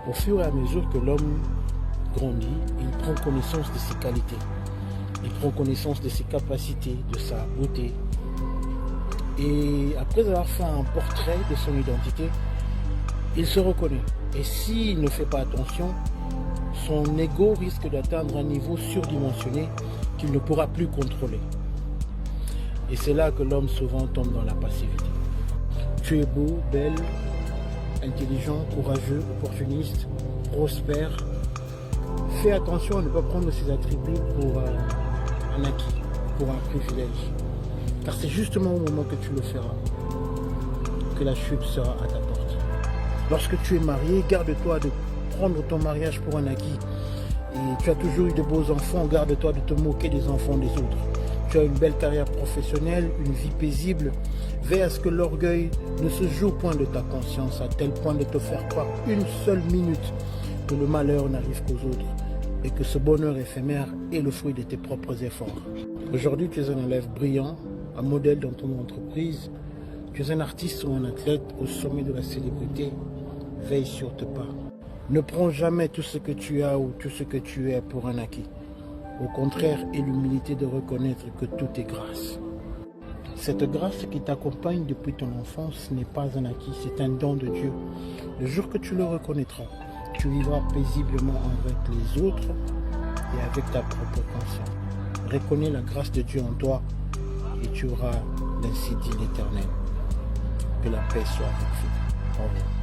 Au fur et à mesure que l'homme grandit, il prend connaissance de ses qualités, il prend connaissance de ses capacités, de sa beauté. Et après avoir fait un portrait de son identité, il se reconnaît. Et s'il ne fait pas attention, son ego risque d'atteindre un niveau surdimensionné qu'il ne pourra plus contrôler. Et c'est là que l'homme souvent tombe dans la passivité. Tu es beau, belle, intelligent, courageux, opportuniste, prospère. Fais attention à ne pas prendre ces attributs pour un acquis, pour un privilège. Car c'est justement au moment que tu le feras que la chute sera à ta porte. Lorsque tu es marié, garde-toi de prendre ton mariage pour un acquis. Et tu as toujours eu de beaux enfants, garde-toi de te moquer des enfants des autres. Tu as une belle carrière professionnelle, une vie paisible. Veille à ce que l'orgueil ne se joue point de ta conscience, à tel point de te faire croire une seule minute que le malheur n'arrive qu'aux autres et que ce bonheur éphémère est le fruit de tes propres efforts. Aujourd'hui, tu es un élève brillant, un modèle dans ton entreprise. Tu es un artiste ou un athlète au sommet de la célébrité. Veille sur tes pas. Ne prends jamais tout ce que tu as ou tout ce que tu es pour un acquis. Au contraire, aie l'humilité de reconnaître que tout est grâce. Cette grâce qui t'accompagne depuis ton enfance n'est pas un acquis, c'est un don de Dieu. Le jour que tu le reconnaîtras, tu vivras paisiblement avec les autres et avec ta propre conscience. Reconnais la grâce de Dieu en toi et tu auras l'ainsi dit l'Éternel. Que la paix soit avec vous. Au revoir.